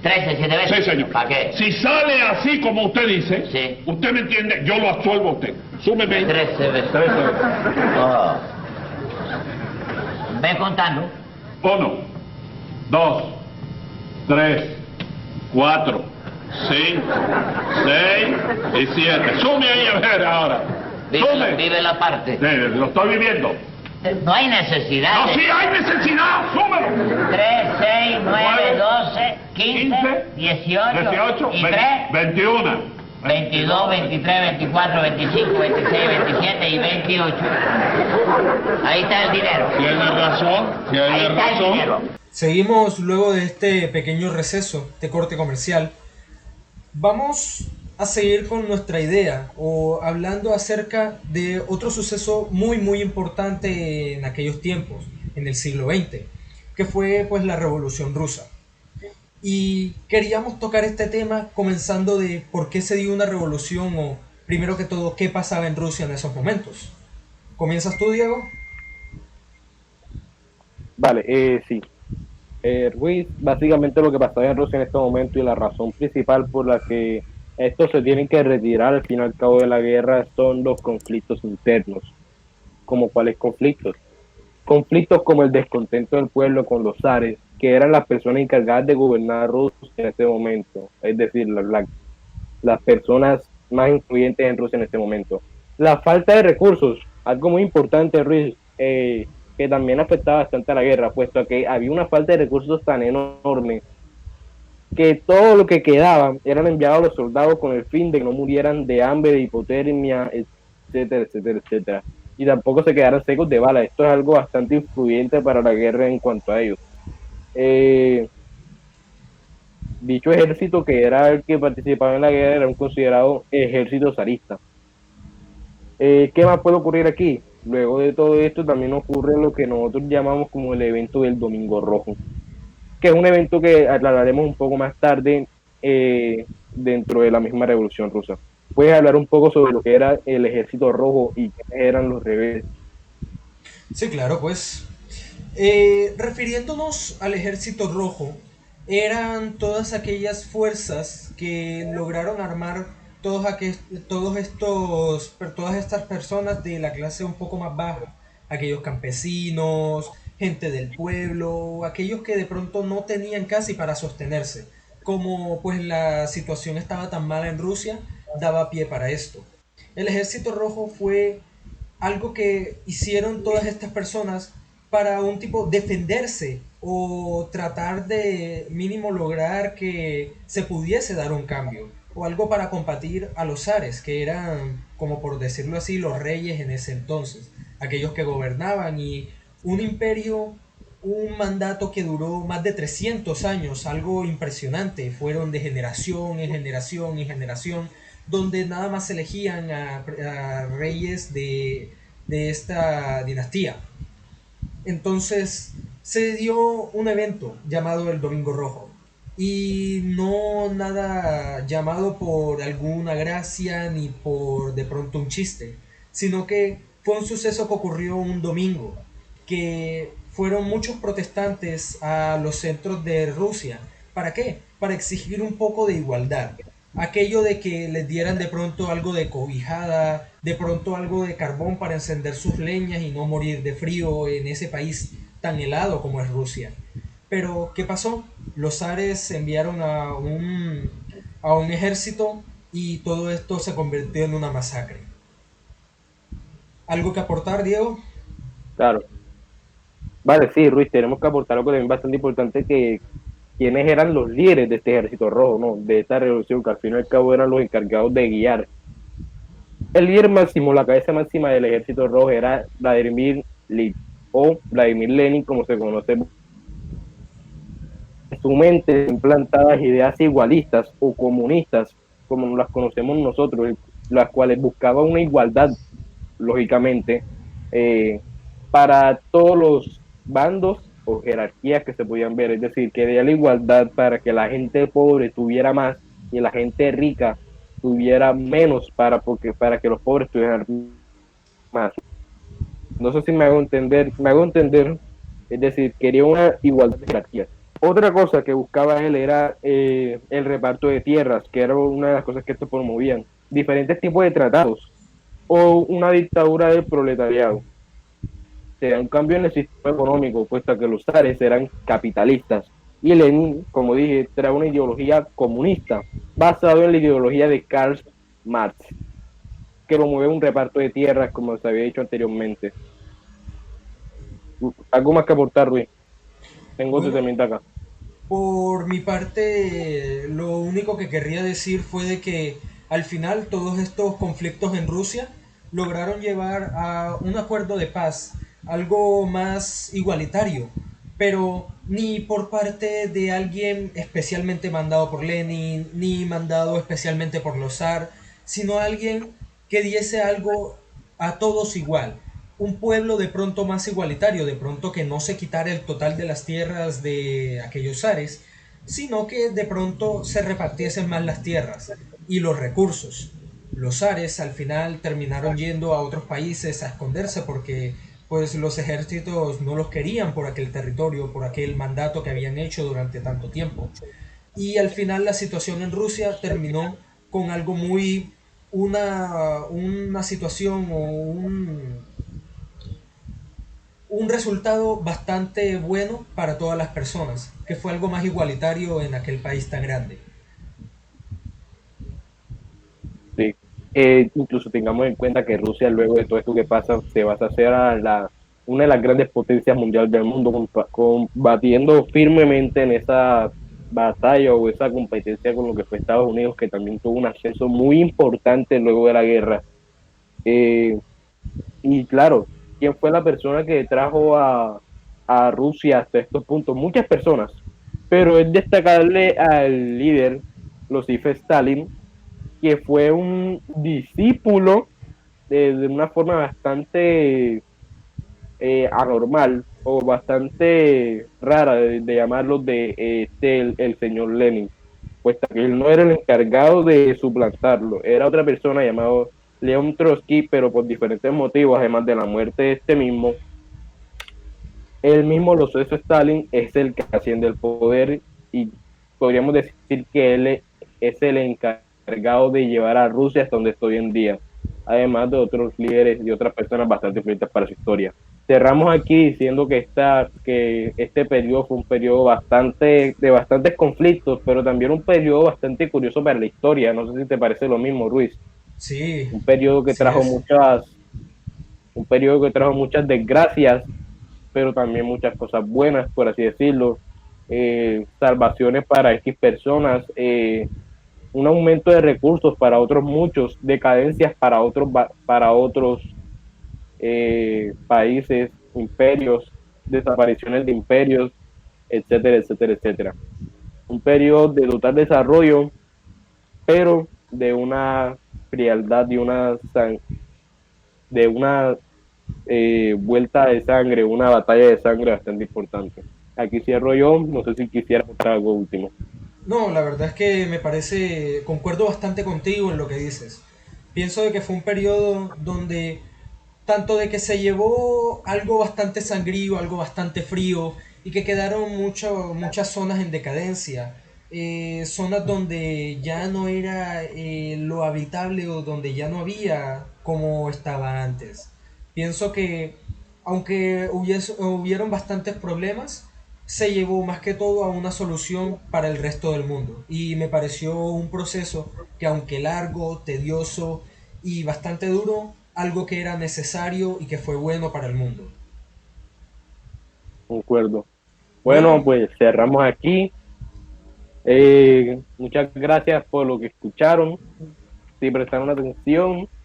13, 7 veces. Sí, señor. ¿Para qué? Si sale así como usted dice, Sí. usted me entiende, yo lo absuelvo a usted. Súmeme. 13 veces. 13 veces. Oh. Ve contando. 1, 2, 3, 4, 5, 6 y 7. Sume ahí a ver ahora. Sume. Vive la parte. Lo estoy viviendo. No hay necesidad. No, sí hay necesidad. Súmelo. 3, 6, 9, 12, 15, 18 y 3. 21. 22, 23, 24, 25, 26, 27 y 28. Ahí está el dinero. Tiene razón. Ahí Tiene está el razón. dinero. Seguimos luego de este pequeño receso de corte comercial. Vamos a seguir con nuestra idea o hablando acerca de otro suceso muy importante en aquellos tiempos, en el siglo XX, que fue pues la Revolución Rusa. Y queríamos tocar este tema comenzando de por qué se dio una revolución o primero que todo qué pasaba en Rusia en esos momentos. ¿Comienzas tú, Diego? Vale, sí. Ruiz, básicamente lo que pasaba en Rusia en este momento y la razón principal por la que estos se tienen que retirar al fin y al cabo de la guerra son los conflictos internos. ¿Como cuáles conflictos? Conflictos como el descontento del pueblo con los zares, que eran las personas encargadas de gobernar Rusia en este momento, es decir, las personas más influyentes en Rusia en este momento. La falta de recursos, algo muy importante, Ruiz, que también afectaba bastante a la guerra, puesto que había una falta de recursos tan enorme que todo lo que quedaba eran enviados a los soldados con el fin de que no murieran de hambre, de hipotermia, etcétera, etcétera, etcétera. Y tampoco se quedaran secos de bala. Esto es algo bastante influyente para la guerra en cuanto a ellos. Dicho ejército, que era el que participaba en la guerra, era un considerado ejército zarista. ¿Qué más puede ocurrir aquí? Luego de todo esto también ocurre lo que nosotros llamamos como el evento del Domingo Rojo, que es un evento que aclararemos un poco más tarde dentro de la misma Revolución Rusa. ¿Puedes hablar un poco sobre lo que era el Ejército Rojo y quiénes eran los rebeldes? Sí, claro, pues. Refiriéndonos al Ejército Rojo, eran todas aquellas fuerzas que lograron armar todas estas personas de la clase un poco más baja, aquellos campesinos, gente del pueblo, aquellos que de pronto no tenían casi para sostenerse. Como pues la situación estaba tan mala en Rusia, daba pie para esto. El Ejército Rojo fue algo que hicieron todas estas personas para un tipo defenderse o tratar de mínimo lograr que se pudiese dar un cambio o algo para combatir a los zares, que eran, como por decirlo así, los reyes en ese entonces, aquellos que gobernaban y un imperio, un mandato que duró más de 300 años, algo impresionante, fueron de generación en generación en generación, donde nada más elegían a reyes de esta dinastía. Entonces se dio un evento llamado el Domingo Rojo y no nada llamado por alguna gracia ni por de pronto un chiste, sino que fue un suceso que ocurrió un domingo, que fueron muchos protestantes a los centros de Rusia. ¿Para qué? Para exigir un poco de igualdad. Aquello de que les dieran de pronto algo de cobijada, de pronto algo de carbón para encender sus leñas y no morir de frío en ese país tan helado como es Rusia. Pero, ¿qué pasó? Los zares enviaron a un ejército y todo esto se convirtió en una masacre. ¿Algo que aportar, Diego? Claro. Vale, sí, Ruiz, tenemos que aportar algo también bastante importante, que quiénes eran los líderes de este Ejército Rojo, ¿no? De esta revolución, que al fin y al cabo eran los encargados de guiar. El líder máximo, la cabeza máxima del Ejército Rojo era Vladimir Lenin, o Vladimir Lenin, como se conoce. En su mente implantadas ideas igualistas o comunistas, como las conocemos nosotros, las cuales buscaban una igualdad, lógicamente, para todos los bandos o jerarquías que se podían ver, es decir, que había la igualdad para que la gente pobre tuviera más y la gente rica tuviera menos para que los pobres tuvieran más. No sé si me hago entender, es decir, quería una igualdad de jerarquías. Otra cosa que buscaba él era el reparto de tierras, que era una de las cosas que estos promovían. Diferentes tipos de tratados o una dictadura del proletariado. Se da un cambio en el sistema económico, puesto que los zares eran capitalistas. Y Lenin, como dije, trae una ideología comunista, basada en la ideología de Karl Marx, que promueve un reparto de tierras, como se había dicho anteriormente. ¿Algo más que aportar, Ruiz? Tengo tu Bueno, temita acá. por mi parte, lo único que querría decir fue de que al final todos estos conflictos en Rusia lograron llevar a un acuerdo de paz, algo más igualitario, pero ni por parte de alguien especialmente mandado por Lenin, ni mandado especialmente por los zar, sino alguien que diese algo a todos igual. Un pueblo de pronto más igualitario, de pronto que no se quitara el total de las tierras de aquellos zares, sino que de pronto se repartiesen más las tierras y los recursos. Los zares al final terminaron yendo a otros países a esconderse porque pues los ejércitos no los querían por aquel territorio, por aquel mandato que habían hecho durante tanto tiempo. Y al final la situación en Rusia terminó con algo muy, una situación o un resultado bastante bueno para todas las personas, que fue algo más igualitario en aquel país tan grande. Sí. Incluso tengamos en cuenta que Rusia, luego de todo esto que pasa, se va a hacer a una de las grandes potencias mundiales del mundo, combatiendo firmemente en esa batalla o esa competencia con lo que fue Estados Unidos, que también tuvo un ascenso muy importante luego de la guerra. Eh, y claro, ¿quién fue la persona que trajo a Rusia hasta estos puntos? Muchas personas, pero es destacarle al líder, Joseph Stalin, que fue un discípulo de una forma bastante anormal o bastante rara de llamarlo de el señor Lenin, puesto que él no era el encargado de suplantarlo, era otra persona llamado León Trotsky, pero por diferentes motivos, además de la muerte de este mismo, el mismo Joseph Stalin es el que asciende el poder y podríamos decir que él es el encargado de llevar a Rusia hasta donde está hoy en día, además de otros líderes y otras personas bastante influyentes para su historia. Cerramos aquí diciendo que este periodo fue un periodo de bastantes conflictos, pero también un periodo bastante curioso para la historia. No sé si te parece lo mismo, Ruiz. Sí, Un periodo que así trajo es. muchas, un periodo que trajo muchas desgracias, pero también muchas cosas buenas, por así decirlo, salvaciones para X personas, un aumento de recursos para otros muchos, decadencias para otros países, imperios, desapariciones de imperios, etcétera, etcétera, etcétera. Un periodo de total desarrollo, pero de una frialdad, de una vuelta de sangre, una batalla de sangre bastante importante. Aquí cierro yo, no sé si quisiera mostrar algo último. No, la verdad es que me parece, concuerdo bastante contigo en lo que dices. Pienso de que fue un periodo donde tanto de que se llevó algo bastante sangrío, algo bastante frío y que quedaron muchas zonas en decadencia, zonas donde ya no era lo habitable o donde ya no había como estaba antes. Pienso que aunque hubieron bastantes problemas, se llevó más que todo a una solución para el resto del mundo. Y me pareció un proceso que aunque largo, tedioso y bastante duro, algo que era necesario y que fue bueno para el mundo. Concuerdo. Bueno, Bueno, pues cerramos aquí. Muchas gracias por lo que escucharon, si prestaron atención.